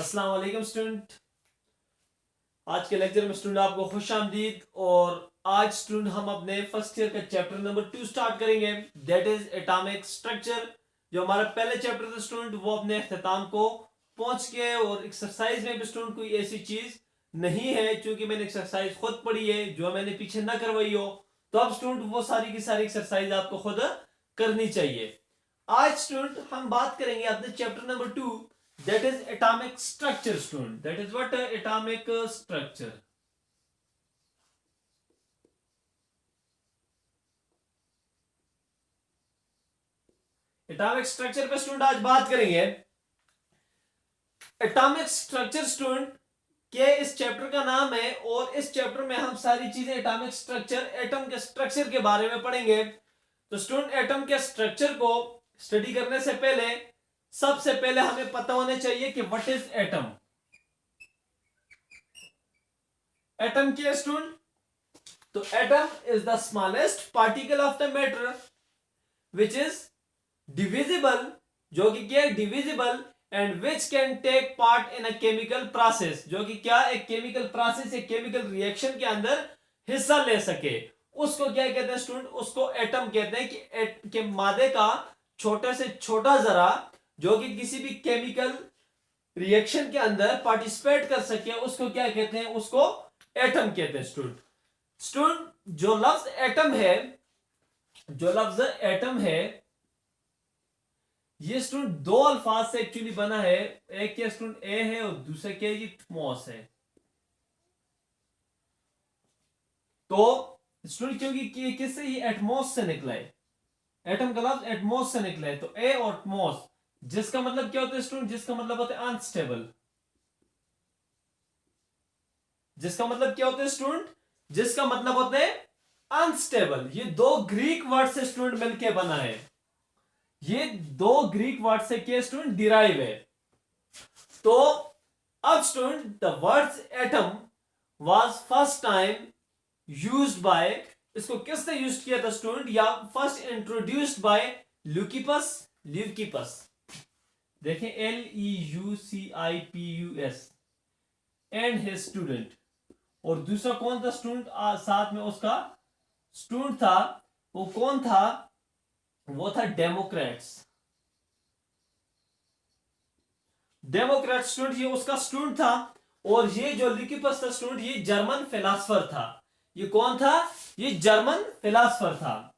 अस्सलाम वालेकुम स्टूडेंट। आज के लेक्चर में स्टूडेंट आपको खुश आमदीद। और आज स्टूडेंट हम अपने फर्स्ट ईयर का चैप्टर नंबर 2 स्टार्ट करेंगे, दैट इज एटॉमिक स्ट्रक्चर। जो हमारा पहले चैप्टर था स्टूडेंट वो अपने अख्ताम को पहुंच गए और एक्सरसाइज में भी स्टूडेंट कोई ऐसी चीज नहीं है क्योंकि मैंने एक्सरसाइज खुद पढ़ी है जो मैंने पीछे ना करवाई हो। तो अब स्टूडेंट वो सारी की सारी एक्सरसाइज आपको खुद करनी चाहिए। आज स्टूडेंट हम बात करेंगे अपने chapter number 2, that is atomic structure student. That is what atomic structure. Atomic structure पे स्टूडेंट आज बात करेंगे। एटॉमिक स्ट्रक्चर स्टूडेंट के इस चैप्टर का नाम है और इस चैप्टर में हम सारी चीजें एटॉमिक स्ट्रक्चर, एटम के स्ट्रक्चर के बारे में पढ़ेंगे। तो स्टूडेंट एटम के स्ट्रक्चर को स्टडी करने से पहले सबसे पहले हमें पता होना चाहिए कि व्हाट इज एटम। एटम क्या है स्टूडेंट? तो atom is the smallest particle of the matter which is divisible, जो कि क्या है divisible, and which can take part in a chemical process, जो कि क्या एक केमिकल प्रोसेस, एक केमिकल रिएक्शन के अंदर हिस्सा ले सके। उसको क्या कहते हैं स्टूडेंट? उसको एटम कहते हैं कि मादे का छोटे से छोटा जरा जो कि किसी भी केमिकल रिएक्शन के अंदर पार्टिसिपेट कर सके, उसको क्या कहते हैं? उसको एटम कहते हैं स्टूडेंट। जो लफ्ज एटम है ये स्टूडेंट दो अल्फाज से एक्चुअली बना है। एक क्या स्टूडेंट ए है और दूसरा क्या है? एटमॉस है। तो स्टूडेंट क्योंकि किससे? ये एटमॉस से निकला है, एटम का लफ्ज एटमॉस से निकला है। तो ए और एटमॉस, जिसका मतलब क्या होता है स्टूडेंट? जिसका मतलब होता है अनस्टेबल। जिसका मतलब क्या होता है स्टूडेंट? जिसका मतलब होता है अनस्टेबल। ये दो ग्रीक वर्ड से स्टूडेंट मिलके बना है। ये दो ग्रीक वर्ड से क्या स्टूडेंट डिराइव है। तो अब student the words atom was first time used by, इसको किसने यूज किया था स्टूडेंट? या फर्स्ट इंट्रोड्यूस्ड बाय ल्यूकिपस। देखें LEUCIPUS एंड हिज स्टूडेंट। और दूसरा कौन था स्टूडेंट? साथ में उसका स्टूडेंट था, वो कौन था? वो था डेमोक्रेट्स स्टूडेंट, ये उसका स्टूडेंट था। और ये जो ल्यूकिपस था स्टूडेंट, ये जर्मन फिलोसोफर था। ये कौन था? ये जर्मन फिलोसोफर था।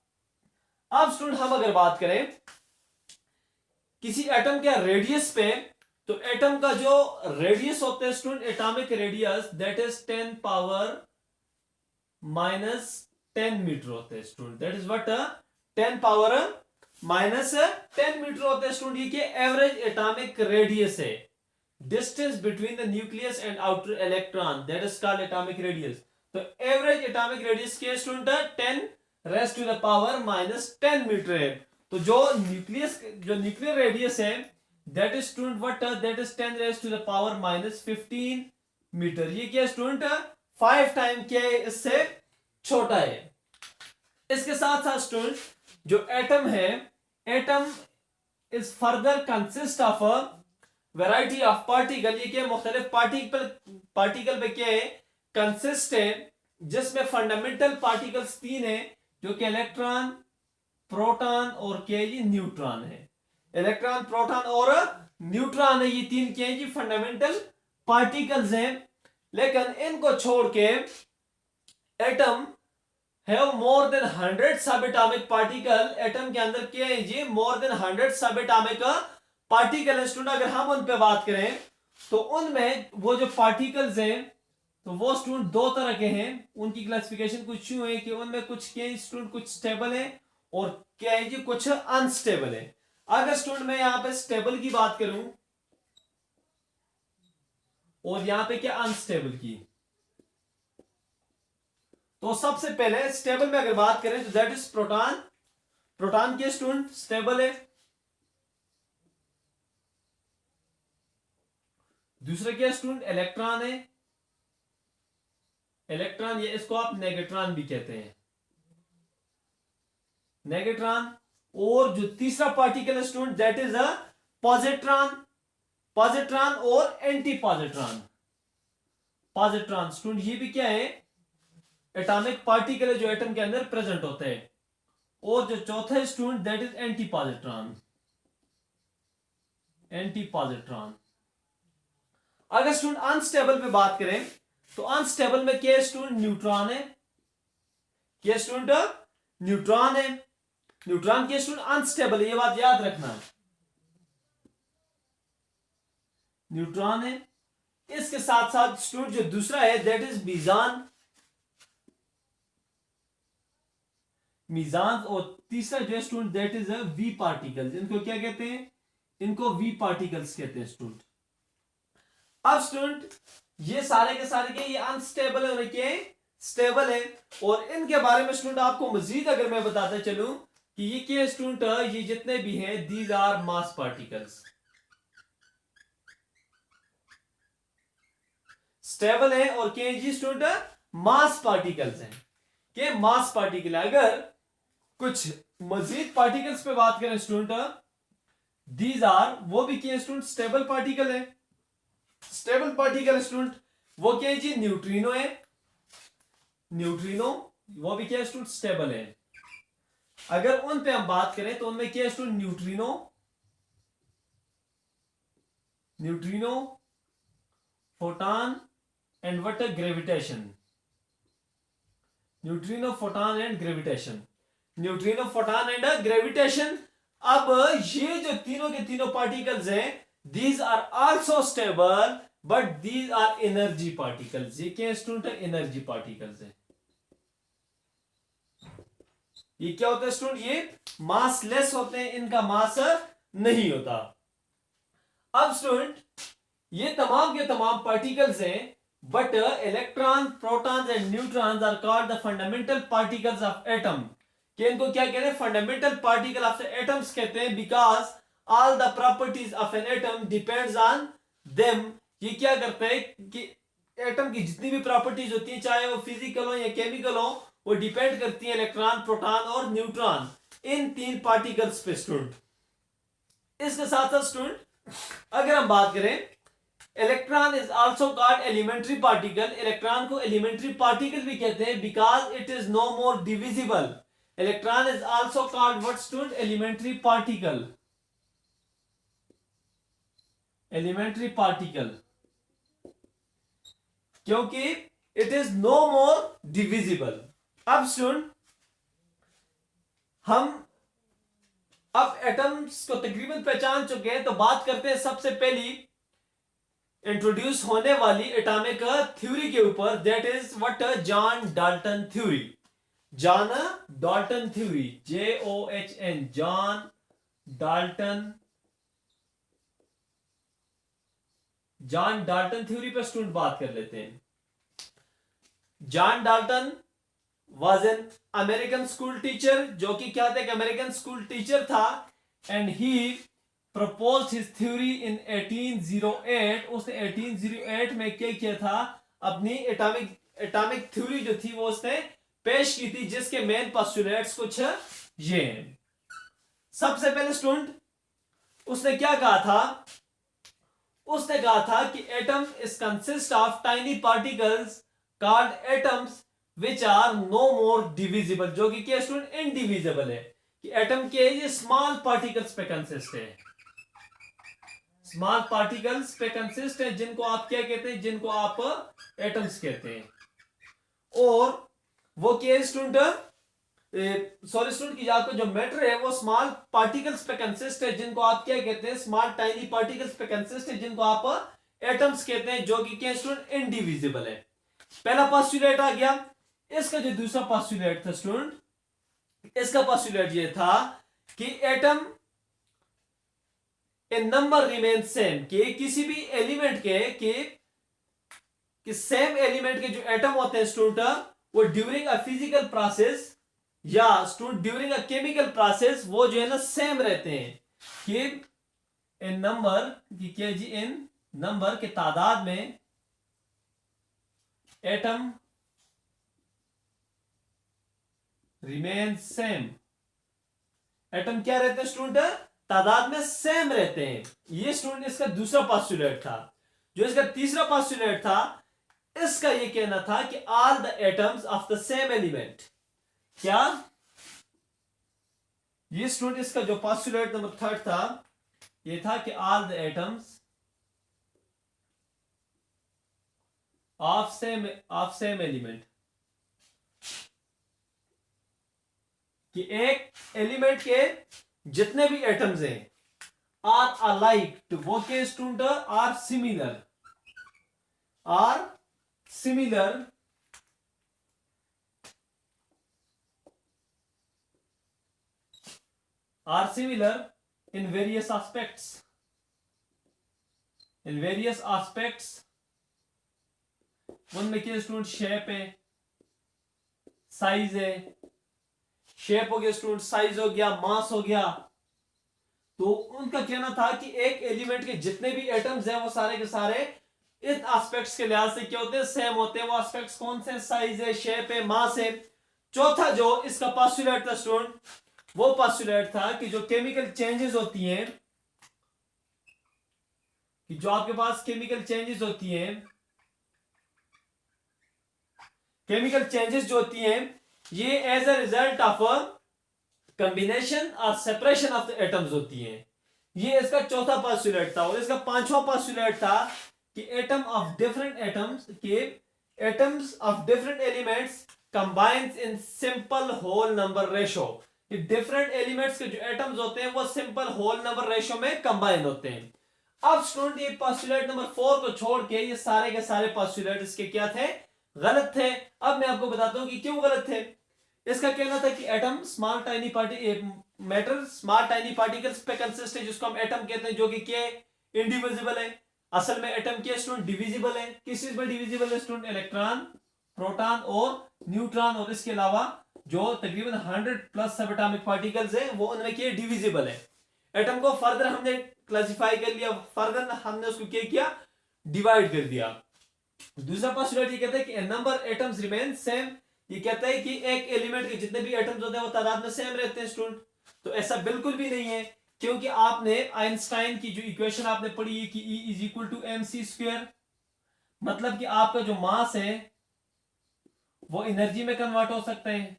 अब स्टूडेंट हम अगर बात करें किसी एटम के रेडियस पे, तो एटम का जो रेडियस होता है student, atomic radius, that is 10 power minus 10 metre होता है student. That is what 10 power minus 10 metre होता है स्टूडेंट। ये कि एवरेज एटॉमिक रेडियस है, distance between the nucleus and outer electron, that is called atomic radius. तो average atomic radius के student 10 raise to the power minus 10 metre है। तो जो न्यूक्लियर रेडियस है that is student what, that is 10 raise to the power minus 15 metre. ये क्या student 5 time क्या है? इससे छोटा है। इसके साथ साथ स्टूडेंट जो एटम है, atom is further consist of a variety of particle. ये क्या मुख्तलिफ पार्टिकल पे क्या है? कंसिस्ट है, जिसमें फंडामेंटल पार्टिकल्स 3 है, जो कि इलेक्ट्रॉन, प्रोटॉन और क्या है? ये न्यूट्रॉन है। इलेक्ट्रॉन, प्रोटॉन और न्यूट्रॉन है, ये 3 क्या है? ये फंडामेंटल पार्टिकल्स हैं। लेकिन इनको छोड़ के एटम हैव मोर देन 100 सब एटॉमिक पार्टिकल। एटम के अंदर क्या है? ये मोर देन 100 सब एटॉमिक पार्टिकल है स्टूडेंट। अगर हम उन पे बात करें तो उनमें वो जो पार्टिकल्स हैं तो वो स्टूडेंट दो तरह के हैं। उनकी क्लासिफिकेशन कुछ यूं है कि उनमें कुछ क्या स्टूडेंट कुछ स्टेबल है और क्या है जी कुछ अनस्टेबल है। अगर स्टूडेंट मैं यहां पे स्टेबल की बात करूं और यहां पे क्या अनस्टेबल की, तो सबसे पहले स्टेबल में अगर बात करें तो दैट इज प्रोटॉन के स्टूडेंट स्टेबल है। दूसरा क्या स्टूडेंट? इलेक्ट्रॉन है। इलेक्ट्रॉन, ये इसको आप नेगेट्रॉन भी कहते हैं, नेगेट्रॉन। और जो तीसरा पार्टिकल है student that is a positron. Positron और एंटी पॉजिट्रॉन। पॉजिट्रॉन स्टूडेंट ये भी क्या है, एटॉमिक पार्टिकल है जो एटम के अंदर प्रेजेंट होते हैं। और जो चौथा है student that is anti positron. Anti positron. अगर स्टूडेंट अनस्टेबल पे बात करें तो अनस्टेबल में क्या है स्टूडेंट, न्यूट्रॉन है। क्या स्टूडेंट, न्यूट्रॉन है। न्यूट्रॉन के स्टूडेंट अनस्टेबल है, ये बात याद रखना। न्यूट्रॉन है। इसके साथ साथ स्टूडेंट जो दूसरा है दैट इज मीजान। मीजान। और तीसरा जो है student that is we particles. इनको क्या कहते हैं, इनको वी पार्टिकल्स कहते हैं स्टूडेंट। अब स्टूडेंट ये सारे के सारे के ये अनस्टेबल है और क्या स्टेबल है। और इनके बारे में स्टूडेंट आपको मजीद अगर मैं बताता चलूं कि ये क्या स्टूडेंट, ये जितने भी हैं these are mass particles. Stable है और क्या जी स्टूडेंट, मास पार्टिकल्स हैं। के मास पार्टिकल। अगर कुछ मजीद पार्टिकल्स पे बात करें स्टूडेंट, दीज आर, वो भी क्या स्टूडेंट, स्टेबल पार्टिकल है। स्टेबल पार्टिकल स्टूडेंट वो क्या है जी, न्यूट्रिनो है। न्यूट्रिनो वो भी क्या है स्टूडेंट, स्टेबल है। अगर उन पे हम बात करें तो उनमें क्या है student, neutrino, neutrino, photon and what, gravitation. Neutrino, photon and gravitation. Neutrino, photon and gravitation. अब ये जो तीनों के तीनों पार्टिकल्स हैं, these are also stable but these are energy particles. ये क्या स्टूडेंट, एनर्जी पार्टिकल्स है। ये क्या होता है स्टूडेंट, ये मास लेस होते हैं, इनका मास नहीं होता। अब स्टूडेंट ये तमाम के तमाम पार्टिकल्स हैं, but electron, protons and neutrons are called the fundamental particles of atom. कि इनको क्या कहते हैं, fundamental particle of the atoms कहते हैं, because all the properties of an atom depends on them. ये क्या करते हैं कि एटम की जितनी भी प्रॉपर्टीज होती हैं, चाहे वो फिजिकल हो या केमिकल हो, वो डिपेंड करती है इलेक्ट्रॉन, प्रोटॉन और न्यूट्रॉन, इन तीन पार्टिकल्स पे स्टूडेंट। इसके साथ साथ स्टूडेंट अगर हम बात करें, electron is also called elementary particle. Electron को एलिमेंट्री पार्टिकल भी कहते हैं because it is no more divisible. Electron is also called what student, elementary particle. Elementary particle क्योंकि it is no more divisible. अब स्टूडेंट हम अब atoms को तकरीबन पहचान चुके हैं, तो बात करते हैं सबसे पहली इंट्रोड्यूस होने वाली एटॉमिक थ्योरी के ऊपर, that is what, John Dalton theory. John Dalton theory, JOHN, John Dalton. John Dalton theory पर स्टूडेंट बात कर लेते हैं। John Dalton was an American school teacher, जो कि क्या था, एक अमेरिकन स्कूल टीचर था, and he proposed his theory in 1808। उसने 1808 में क्या किया था, अपनी एटॉमिक थ्योरी जो थी वो उसने पेश की थी, जिसके मेन पोस्टुलेट्स कुछ ये हैं। सबसे पहले स्टूडेंट उसने क्या कहा था, उसने कहा था कि atom is consist of tiny particles called atoms which are no more divisible. जो कि क्या स्टूडेंट, इनडिविजिबल है। कि एटम के ये स्मॉल पार्टिकल्स पे कंसिस्ट है, स्मॉल पार्टिकल्स पे कंसिस्ट है, जिनको आप क्या कहते हैं, जिनको आप एटम्स कहते हैं। और वो क्या स्टूडेंट, सॉरी स्टूडेंट की आपको जो मैटर है वो स्मॉल पार्टिकल्स पे कंसिस्ट है, जिनको आप क्या कहते हैं, स्मॉल टाइनी पार्टिकल्स पे कंसिस्ट है, जिनको आप एटम्स कहते हैं, जो कि क्या स्टूडेंट, इनडिविजिबल है। पहला पोस्टुलेट आ गया। इसका जो दूसरा पोस्टुलेट था स्टूडेंट, इसका पोस्टुलेट ये था कि atom A number remain same. कि किसी भी एलिमेंट के सेम एलिमेंट के जो एटम होते हैं स्टूडेंट, वो ड्यूरिंग अ फिजिकल प्रोसेस या student during a chemical process वो जो है ना सेम रहते हैं। कि इन नंबर की क्या जी, इन नंबर के तादाद में एटम रिमेन सेम। एटम क्या रहते हैं स्टूडेंट, तादाद में सेम रहते हैं। ये स्टूडेंट इसका दूसरा पोस्टुलेट था। जो इसका तीसरा पोस्टुलेट था, इसका ये कहना था कि all the atoms of the same element, क्या ये स्टूडेंट इसका जो पोस्टुलेट नंबर थर्ड था, ये था कि all the atoms of same element, कि एक एलिमेंट के जितने भी एटम्स हैं आर अलाइक टू, वो के student are similar in various aspects, उनमें क्या स्टूडेंट शेप है, साइज है, शेप हो गया स्टूडेंट, साइज हो गया, मास हो गया। तो उनका कहना था कि एक एलिमेंट के जितने भी एटम्स हैं वो सारे के सारे इन एस्पेक्ट्स के लिहाज से क्या होते हैं, सेम होते हैं। वो एस्पेक्ट्स कौन से, साइज है, शेप है, मास है। चौथा जो इसका पोस्टुलेट था स्टूडेंट, वो पोस्टुलेट था कि जो केमिकल चेंजेस होती हैं, कि जो आपके पास केमिकल चेंजेस होती हैं, केमिकल चेंजेस जो होती हैं, ये as a result of combination और सेपरेशन ऑफ द एटम्स होती हैं। ये इसका चौथा पोस्टुलेट था। और इसका पांचवा पोस्टुलेट था कि atoms of different elements combines in simple whole number ratio, कि डिफरेंट एलिमेंट्स के जो एटम्स होते हैं वो सिंपल होल नंबर रेशो में कंबाइन होते हैं। अब स्टूडेंट ये पोस्टुलेट नंबर 4 को छोड़ के ये सारे के सारे पोस्टुलेट इसके क्या थे, गलत थे। अब मैं आपको बताता हूं कि क्यों गलत थे। इसका कहना था कि एटम स्मॉल टाइनी पार्टिकल्स पे कंसिस्ट है, जिसको हम एटम कहते हैं, जो कि क्या इंडिविजिबल है। असल में एटम क्या स्टूडेंट, डिविजिबल है। किस चीज में डिविजिबल है स्टूडेंट, इलेक्ट्रॉन, प्रोटॉन और न्यूट्रॉन। और इसके अलावा जो तकरीबन 100+ सब एटॉमिक पार्टिकल्स है वो उनमें क्या डिविजिबल है। एटम को फर्दर हमने क्लासिफाई कर लिया, फर्दर हमने उसको क्या किया, डिवाइड कर दिया। दूसरा पोस्टुलेट ये कहता है कि नंबर एटम्स रिमेन सेम, ये कहता है कि एक एलिमेंट के जितने भी एटम्स होते हैं वो तादाद में सेम रहते हैं स्टूडेंट। तो ऐसा बिल्कुल भी नहीं है, क्योंकि आपने आइंस्टाइन की जो इक्वेशन आपने पढ़ी है कि E = mc², मतलब कि आपका जो मास है वो एनर्जी में कन्वर्ट हो सकता है,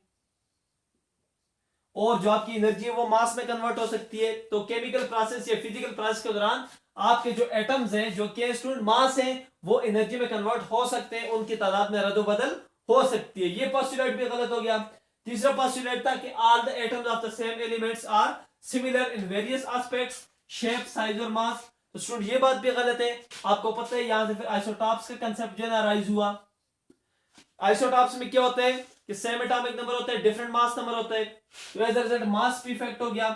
और जो आपकी एनर्जी है वो मास में कन्वर्ट हो सकती है। तो केमिकल प्रोसेस या फिजिकल प्रोसेस के दौरान आपके जो एटम्स हैं, जो कि स्टूडेंट मास हैं, वो एनर्जी में कन्वर्ट हो सकते हैं, उनकी तादाद में रद्द-बदल हो सकती है। ये पोस्टुलेट भी गलत हो गया। तीसरा पोस्टुलेट था कि all the atoms of the same elements are similar in various aspects, shape, size और मास। तो स्टूडेंट ये बात भी गलत है। आपको पता है यहां से फिर आइसोटॉप्स का कांसेप्ट जो है राइज हुआ। आइसोटॉप्स में क्या होता है कि सेम एटॉमिक नंबर होता है, डिफरेंट मास नंबर होता है। तो एज अ रिजल्ट मास भी इफेक्ट हो गया।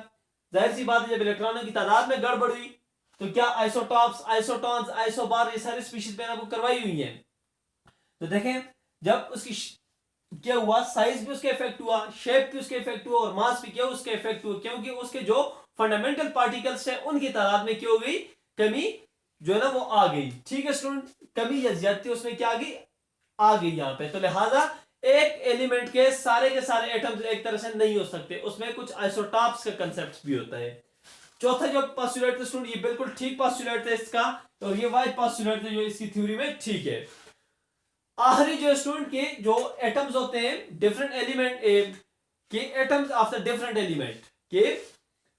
जाहिर सी बात है, जब इलेक्ट्रॉनों की तादाद में गड़बड़ हुई तो क्या आइसोटॉप्स, आइसोटॉन्स, आइसोबार, ये सारी स्पीशीज मैंने आपको करवाई हुई है। तो देखें, जब उसकी क्या हुआ, साइज भी उसके इफेक्ट हुआ, शेप भी उसके इफेक्ट हुआ और मास भी क्या उसके इफेक्ट हुआ, क्योंकि उसके जो फंडामेंटल पार्टिकल्स है उनकी तादाद में क्या हो गई, कमी जो है ना वो आ गई। ठीक है स्टूडेंट, कमी या ज्यादती उसमें क्या आ गई यहां पे। तो लिहाजा एक एलिमेंट के सारे एटम्स एक तरह से नहीं हो सकते, उसमें कुछ आइसोटॉप्स का कंसेप्ट भी होता है। चौथा जो पोस्टुलेट था स्टूडेंट, ये बिल्कुल ठीक पोस्टुलेट था इसका, और ये वाइट पोस्टुलेट था जो इसकी थ्योरी में ठीक है। आखिरी जो स्टूडेंट के जो एटम्स होते हैं डिफरेंट एलिमेंट के, atoms of the different element के,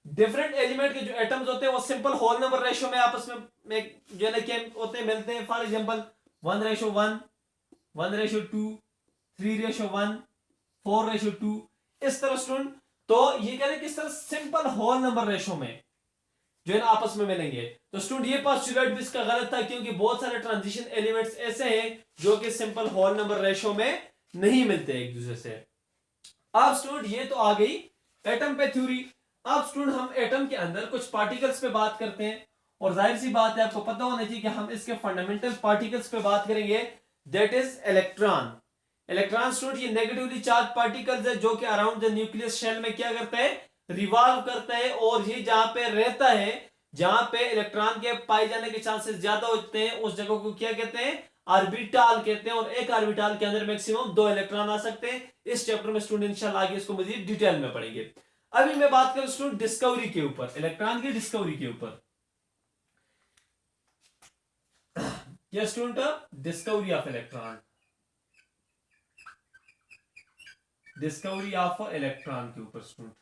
डिफरेंट एलिमेंट के जो एटम्स होते हैं वो सिंपल होल नंबर रेशियो में आपस में जो है ना क्या होते हैं, मिलते हैं। फॉर एग्जांपल 1:1, 1:2, 3:1, 4:2, इस तरह स्टूडेंट। तो ये कहते हैं किस तरह सिंपल होल नंबर रेशियो में जो है ना आपस में मिलेंगे। तो स्टूडेंट ये पोस्टुलेट भी इसका गलत था, क्योंकि बहुत सारे ट्रांजिशन एलिमेंट्स ऐसे हैं जो कि सिंपल होल नंबर रेशियो में नहीं मिलते एक दूसरे से। अब स्टूडेंट ये तो आ गई एटम पे थ्योरी। अब स्टूडेंट हम एटम के अंदर कुछ पार्टिकल्स पे बात करते हैं, और जाहिर सी बात है आपको पता होना चाहिए कि हम इसके फंडामेंटल पार्टिकल्स पे बात करेंगे, that is electron. Electron student ये नेगेटिवली चार्ज पार्टिकल्स है जो कि अराउंड द न्यूक्लियस शेल में क्या करता है, रिवॉल्व करता है। और ये जहां पे रहता है, जहां पे इलेक्ट्रॉन के पाए जाने के चांसेस ज्यादा होते हैं, उस जगह को क्या कहते हैं, ऑर्बिटल कहते हैं। और एक ऑर्बिटल के अंदर मैक्सिमम 2 इलेक्ट्रॉन आ सकते हैं। इस चैप्टर में स्टूडेंट इंशाल्लाह आगे इसको मजीद डिटेल में पढ़ेंगे। अभी मैं बात करूं स्टूडेंट डिस्कवरी के ऊपर, इलेक्ट्रॉन की डिस्कवरी के ऊपर। ये student discovery of electron, discovery of electron के ऊपर स्टूडेंट।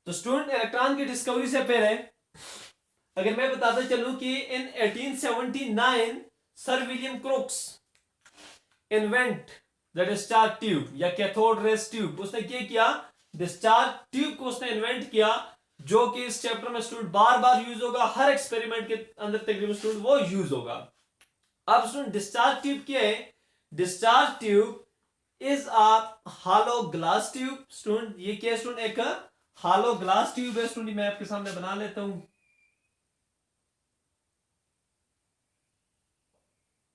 तो स्टूडेंट इलेक्ट्रॉन की डिस्कवरी से पहले अगर मैं बताता चलूं कि in 1879 sir William Crookes invent the discharge tube या कैथोड रेस ट्यूब, उसने क्या किया, डिस्चार्ज ट्यूब को उसने इन्वेंट किया, जो कि इस चैप्टर में स्टूडेंट बार बार यूज होगा, हर एक्सपेरिमेंट के अंदर तकरीबन स्टूडेंट वो यूज होगा। अब स्टूडेंट डिस्चार्ज ट्यूब क्या है? Discharge tube is a hollow glass tube. Student ये क्या है स्टूडेंट? एक हॉलो ग्लास ट्यूब है स्टूडेंट, मैं आपके सामने बना लेता हूं।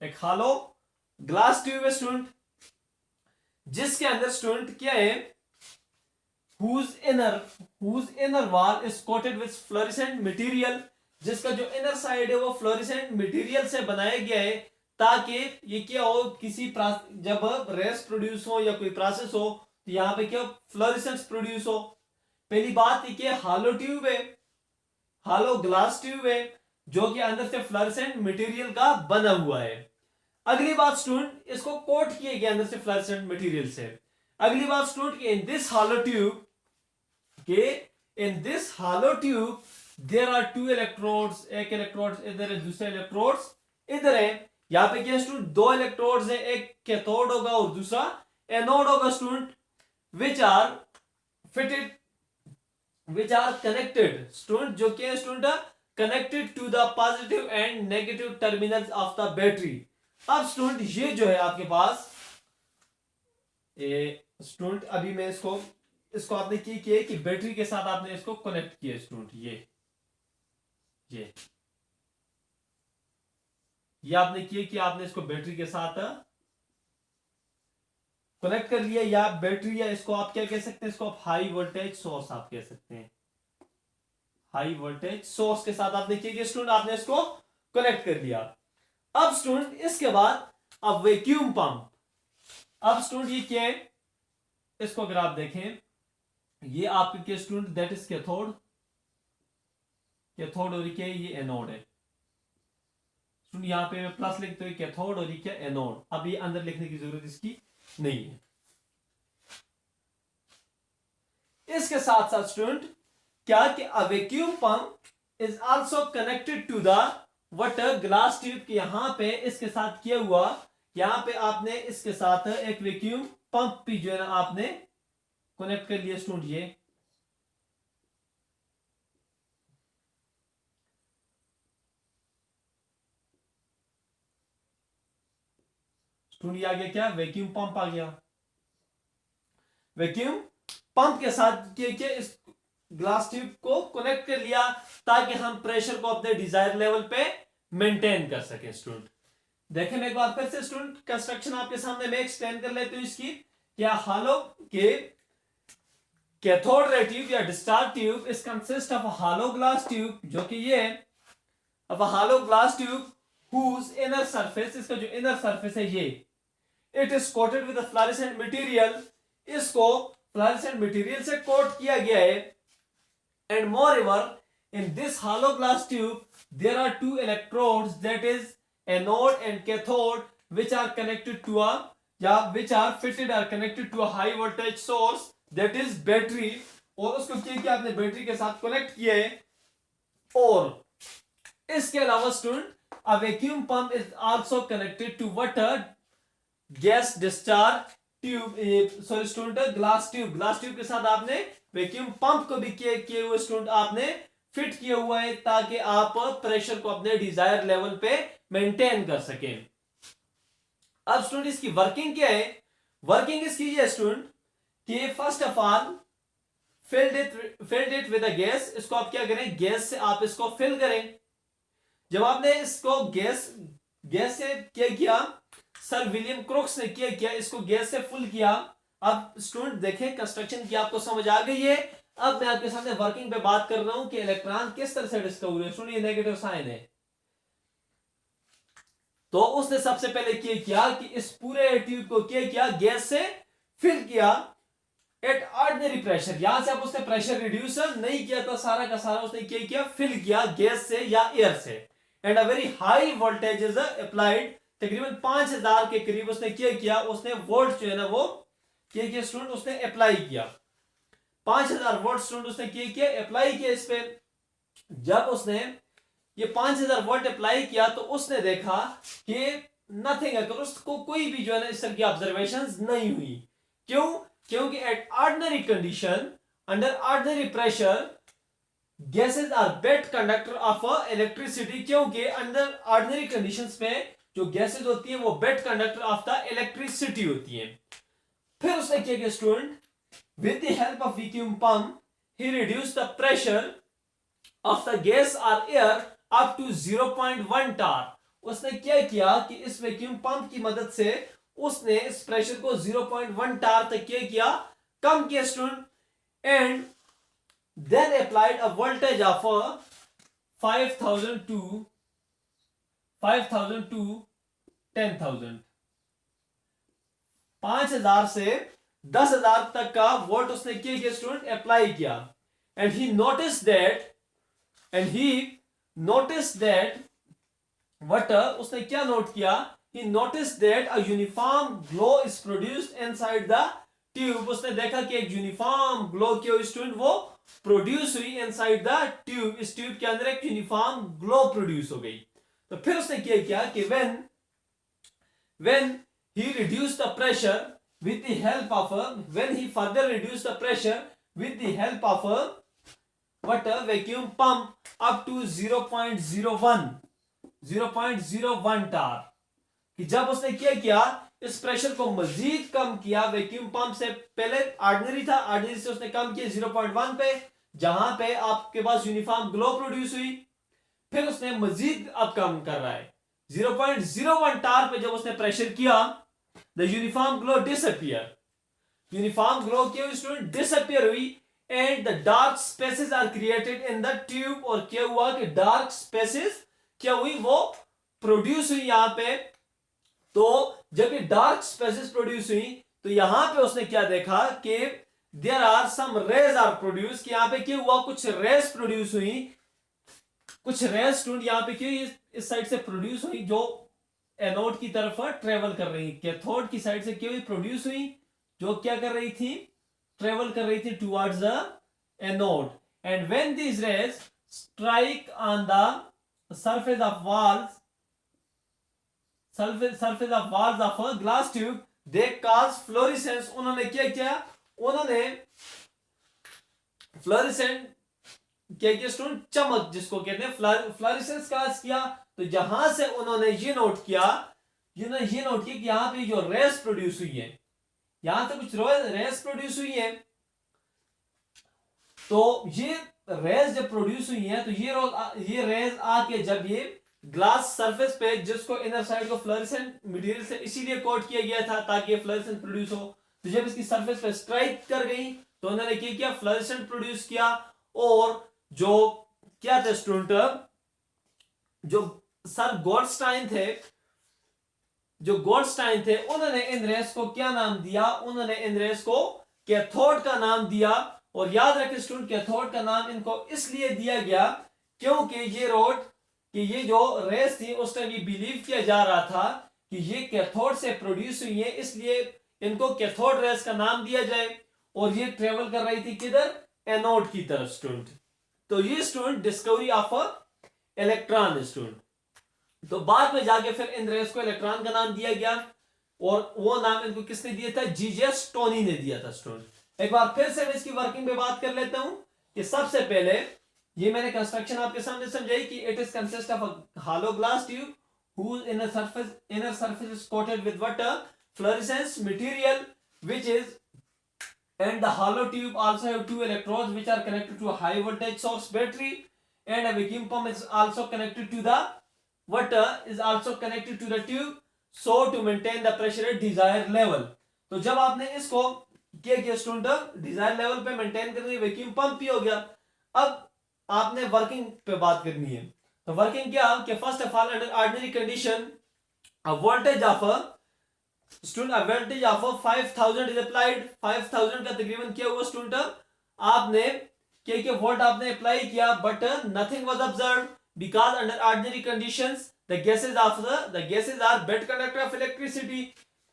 एक हॉलो ग्लास ट्यूब है स्टूडेंट, जिसके अंदर स्टूडेंट क्या है, whose inner wall is coated with fluorescent material, जिसका जो इनर साइड है वो फ्लोरेसेंट मटेरियल से बनाया गया है, ताकि ये क्या हो, किसी जब रेस प्रोड्यूस हो या कोई प्रोसेस हो तो यहाँ पे क्या फ्लोरेसेंस प्रोड्यूस हो। पहली बात ये क्या, हॉलो ट्यूब है, हॉलो ग्लास ट्यूब है, जो कि अंदर से फ्लोरेसेंट मटेरियल का बना हुआ है। अगली बात स्टूडेंट, इसको कोट किया गया अंदर से फ्लोरेसेंट मटेरियल से। अगली बात student, in this hollow tube there are two electrodes, एक इलेक्ट्रोड इधर है, दूसरे इलेक्ट्रोड्स इधर है। यहां पे क्या स्टूडेंट, दो इलेक्ट्रोड्स है, एक कैथोड होगा और दूसरा एनोड होगा student, which are fitted, which are connected student, जो कि student connected to the positive and negative terminals of the battery. अब स्टूडेंट ये जो है आपके पास स्टूडेंट, अभी मैं इसको आपने की किया कि बैटरी के साथ आपने इसको कनेक्ट किया स्टूडेंट, ये आपने किया कि आपने इसको बैटरी के साथ कनेक्ट कर लिया, या बैटरी, या इसको आप क्या कह सकते हैं, इसको आप हाई वोल्टेज सोर्स आप कह सकते हैं, हाई वोल्टेज सोर्स के साथ आपने क्या किया स्टूडेंट, आपने इसको कनेक्ट कर लिया। अब स्टूडेंट इसके बाद अब वैक्यूम पंप, अब स्टूडेंट ये क्या है, इसको अगर आप देखें, ये आपके क्या student, that is cathode, cathode और क्या ये एनोड है स्टूडेंट, यहां पे मैं प्लस लिखते हुए कैथोड और ये क्या एनोड, अब ये अंदर लिखने की जरूरत इसकी नहीं है। इसके साथ साथ स्टूडेंट क्या कि a vacuum pump is also connected to the water glass tube के, यहां पे इसके साथ किया हुआ, यहां पे आपने इसके साथ एक वैक्यूम पंप भी जो है ना आपने कनेक्ट कर लिया स्टूडेंट। ये स्टूडेंट ये आ गया क्या, वैक्यूम पंप आ गया। वैक्यूम पंप के साथ क्या इस ग्लास ट्यूब को कनेक्ट कर लिया, ताकि हम प्रेशर को अपने डिजायर लेवल पे मेंटेन कर सके स्टूडेंट। देखें मैं एक बार फिर से स्टूडेंट कंस्ट्रक्शन आपके सामने मैं एक्सप्लेन कर लेती हूं इसकी। क्या हॉलो के कैथोड रे ट्यूब या discharge tube is consist of a hollow glass tube, जो कि ये of a hollow glass tube whose inner surface, इसका जो इनर सरफेस है ये, it is coated with fluorescent material, इसको फ्लोरेसेंट मटेरियल से कोट किया गया है। And moreover in this hollow glass tube there are two electrodes, that is anode and cathode, which are connected to a, या which are fitted or connected to a high voltage source, that is battery, और उसको क्या आपने battery के साथ connect किया है। और इसके अलावा student a vacuum pump is also connected to water gas discharge tube, sorry student glass tube के साथ आपने वैक्यूम पंप को भी किए हुए स्टूडेंट आपने फिट किया हुआ है, ताकि आप प्रेशर को अपने डिजायर लेवल पे मेंटेन कर सकें। अब स्टूडेंट इसकी वर्किंग क्या है, वर्किंग इसकी ये स्टूडेंट कि first of all filled it with a gas, इसको आप क्या करें, गैस से आप इसको फिल करें। जब आपने इसको गैस से क्या किया, सर विलियम क्रोक्स ने क्या किया, इसको गैस से फुल किया। अब स्टूडेंट देखें कंस्ट्रक्शन की आपको समझ आ गई है। अब मैं आपके सामने वर्किंग पे बात कर रहा हूं कि इलेक्ट्रॉन किस तरह से डिस्कवर हुए। स्टूडेंट ये नेगेटिव साइन है, तो उसने सबसे पहले क्या किया कि इस पूरे ट्यूब को क्या किया, गैस से फिल किया। एट ऑर्डिनरी प्रेशर, यहां से अब उसने प्रेशर रिड्यूस नहीं किया था, सारा का सारा उसने क्या किया, फिल किया गैस से या एयर से, and a very high voltage is applied, तकरीबन 5000 के करीब उसने क्या किया, उसने वोल्ट जो है ना वो क्या किया स्टूडेंट, उसने अप्लाई किया 5000 वोल्ट स्टूडेंट उसने क्या अप्लाई किया इस पे। जब उसने ये 5000 वोल्ट अप्लाई किया तो उसने देखा कि नथिंग, अगर उसको कोई भी जो है ना इस तरह की ऑब्जर्वेशंस नहीं हुई। क्यों? क्योंकि at ordinary condition, under ordinary pressure, gases are best conductor of electricity, क्योंकि अंडर ऑर्डिनरी कंडीशंस में जो गैसेस होती हैं वो best conductor of the electricity होती हैं। फिर उसने क्या किया student, with the help of vacuum pump he reduce the pressure of the gas और एयर अप टू 0.1 टार। उसने क्या किया कि इस वैक्यूम पंप की मदद से उसने इस प्रेशर को 0.1 टार तक क्या किया, कम किया student, and then applied a voltage of 5000 to 10,000, 5000 से 10,000 तक का वोल्ट उसने क्या किया स्टूडेंट, अप्लाई किया, and he noticed that what उसने क्या नोट किया, he noticed that a uniform glow is produced inside the tube। उसने देखा कि एक यूनिफॉर्म ग्लो क्या हुई स्टूडेंट, वो प्रोड्यूस हुई इनसाइड द ट्यूब, इस ट्यूब के अंदर एक यूनिफॉर्म ग्लो प्रोड्यूस हो गई। तो फिर उसने क्या किया कि when he reduced the pressure with the help of when he further reduced the pressure with the help of what a vacuum pump up to 0.01 टार, कि जब उसने क्या किया इस प्रेशर को मजीद कम किया, वैक्यूम पंप से पहले ऑर्डिनरी था, ऑर्डिनरी से उसने कम किया 0.1 पे, जहां पे आपके पास यूनिफॉर्म ग्लो प्रोड्यूस हुई। फिर उसने मजीद अब कम कर रहा है 0.01 टार पे, जब उसने प्रेशर किया the uniform glow disappear, uniform glow क्या हुई स्टूडेंट, डिसअपियर हुई, and the dark spaces are created in the tube. और क्या हुआ कि डार्क स्पेसेस क्या हुई, वो प्रोड्यूस हुई यहां पे। तो जब ये डार्क स्पेसेस प्रोड्यूस हुई तो यहां पे उसने क्या देखा कि there are some rays are produce, कि यहां पे क्या हुआ, कुछ रेज प्रोड्यूस हुई, कुछ रेज स्टूडेंट यहां पे क्यों इस साइड से प्रोड्यूस हुई, जो एनोड की तरफ ट्रेवल कर रही, कैथोड की साइड से क्यों हुई, प्रोड्यूस हुई, जो क्या कर रही थी, ट्रेवल कर रही थी towards the anode. And when these raise strike on the surface of walls of a glass tube, they cause fluorescence। उन्होंने क्या किया, उन्होंने फ्लोरिसेंट क्या किया स्टूडेंट, चमक जिसको कहते हैं फ्लोरिसेंस काज किया। तो जहां से उन्होंने ये नोट किया कि यहां पे जो रेस प्रोड्यूस हुई है, यहां से कुछ रेस प्रोड्यूस हुई है, तो ये रेज जब प्रोड्यूस हुई है तो ये रेज आके जब ये ग्लास सरफेस पे, जिसको इनर साइड को फ्लोरेसेंट मटेरियल से इसीलिए कोट किया गया था ताकि ये फ्लोरेसेंट प्रोड्यूस हो, तो जब इसकी सरफेस पे स्ट्राइक कर गई तो उन्होंने क्या किया, फ्लोरेसेंट प्रोड्यूस किया। और जो क्या थे स्टूडेंट, जो सर गोल्डस्टाइन थे, उन्होंने इन रेस को क्या नाम दिया, उन्होंने इन रेस को कैथोड का नाम दिया। और याद रखें स्टूडेंट, कैथोड का नाम इनको इसलिए दिया गया क्योंकि ये जो रेस थी उस टाइम ये बिलीव किया जा रहा था कि ये कैथोड से प्रोड्यूस हुई है, इसलिए इनको कैथोड रेस का नाम दिया जाए। और ये ट्रेवल कर रही थी किधर, एनोड की तरफ स्टूडेंट। तो ये student discovery of electron student. तो बाद में जाके फिर इन रेस को इलेक्ट्रॉन का नाम दिया गया, और वो नाम इनको किसने दिया था, जीजीएस टोनी ने दिया था स्टूडेंट। एक बार फिर से मैं इसकी वर्किंग पे बात कर लेता हूं कि सबसे पहले ये मैंने कंस्ट्रक्शन आपके सामने समझाई कि it is consist of a hollow glass tube whose inner surface is coated with what, fluorescence material, which is, and the hollow tube also have two electrodes which are connected to a high voltage source battery, and a vacuum pump is also connected to the tube, so to maintain the pressure at desired level। तो जब आपने इसको किया student, Dzire level पे maintain करनी, vacuum pump भी हो गया। अब आपने वर्किंग पे बात करनी है। तो वर्किंग क्या कि first of all under ordinary condition a voltage of student a voltage of 5000 is applied, 5000 का तकरीबन क्या हुआ स्टूडेंट, आपने के वोल्ट आपने अप्लाई किया, but nothing was observed because under ordinary conditions the gases are bad conductor of electricity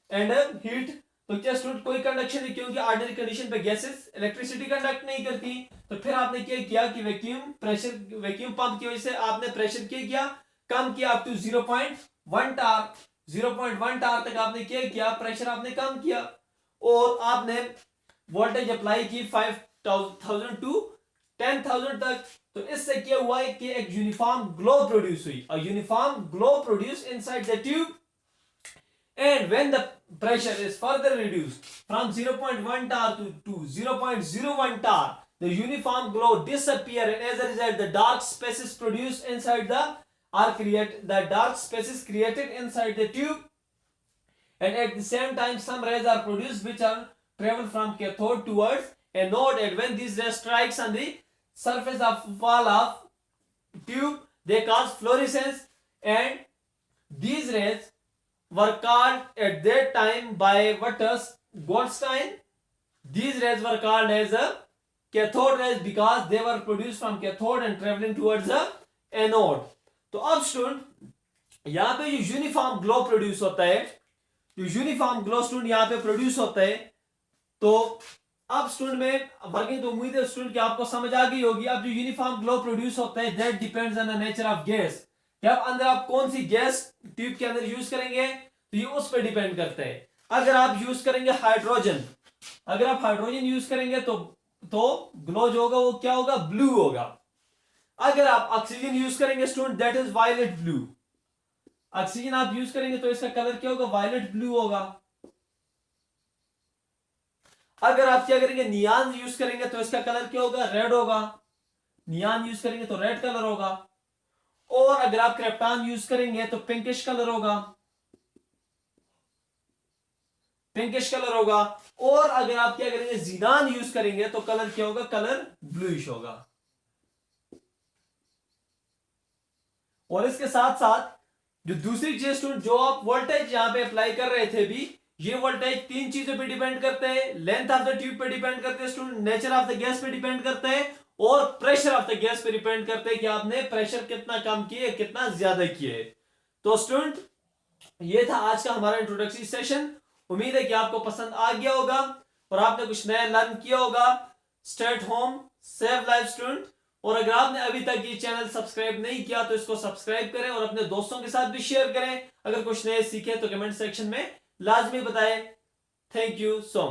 and heat. तो क्या स्टूडेंट कोई कंडक्शन नहीं, क्योंकि ऑर्डिनरी कंडीशन पे गैसेस इलेक्ट्रिसिटी कंडक्ट नहीं करती। तो फिर आपने क्या किया कि वैक्यूम पंप की वजह से आपने प्रेशर क्या किया, कम किया अप टू 0.1 टार, 0.1 टार तक आपने क्या किया, प्रेशर आपने कम किया, और आपने वोल्टेज अप्लाई की 5000 टू 10,000 तक। तो इससे क्या हुआ है कि एक यूनिफॉर्म ग्लो प्रोड्यूस हुई, और uniform glow produce inside the tube, and when the pressure is further reduced from 0.1 tar to 0.01 tar, the uniform glow disappear, and as a result the dark spaces produced inside the dark spaces created inside the tube, and at the same time some rays are produced which are travel from cathode towards anode, and when these rays strikes on the surface of wall of tube they cause fluorescence, and these rays were called at that time by Goldstein. These rays were called as a cathode rays because they were produced from cathode and traveling towards the anode. तो अब student यहाँ पे जो uniform glow produce होता है, जो uniform glow student यहाँ पे प्रोड्यूस होता है, तो अब स्टूडेंट में वर्किंग, तो उम्मीद है स्टूडेंट कि आपको समझ आ गई होगी। अब जो यूनिफॉर्म ग्लो प्रोड्यूस होता है that depends on the nature of gas, जब अंदर आप कौन सी गैस ट्यूब के अंदर यूज करेंगे तो ये उस पर डिपेंड करता है। अगर आप यूज करेंगे हाइड्रोजन, अगर आप हाइड्रोजन यूज करेंगे तो ग्लो जो होगा वो क्या होगा, ब्लू होगा। अगर आप ऑक्सीजन यूज करेंगे student that is violet blue, oxygen आप यूज करेंगे तो इसका कलर क्या होगा, वायलेट ब्लू होगा। अगर आप क्या करेंगे, नियान यूज करेंगे तो इसका कलर क्या होगा, रेड होगा। नियान यूज करेंगे तो रेड कलर होगा। और अगर आप क्रिप्टॉन यूज करेंगे तो पिंकिश कलर होगा, पिंकिश कलर होगा। और अगर आप क्या करेंगे, जीनान यूज करेंगे तो कलर क्या होगा, कलर ब्लूइश होगा। और इसके साथ साथ जो दूसरी चीज स्टूडेंट, जो आप वोल्टेज यहां पे अप्लाई कर रहे थे भी, ये वोल्टेज तीन चीजों पे डिपेंड करते हैं, लेंथ ऑफ द ट्यूब पे डिपेंड करते हैं student, nature of the gas पे डिपेंड करते हैं, और प्रेशर ऑफ द गैस पे डिपेंड करते हैं कि आपने प्रेशर कितना कम किए, कितना ज्यादा किए। तो स्टूडेंट ये था आज का हमारा इंट्रोडक्टरी सेशन। उम्मीद है कि आपको पसंद आ गया होगा और आपने कुछ नया लर्न किया होगा। Stay at home, save life student. और अगर आपने अभी तक ये चैनल सब्सक्राइब नहीं किया तो इसको सब्सक्राइब करें और अपने दोस्तों के साथ भी शेयर करें। अगर कुछ नए सीखे तो कमेंट सेक्शन में लाजमी बताएं। Thank you so much.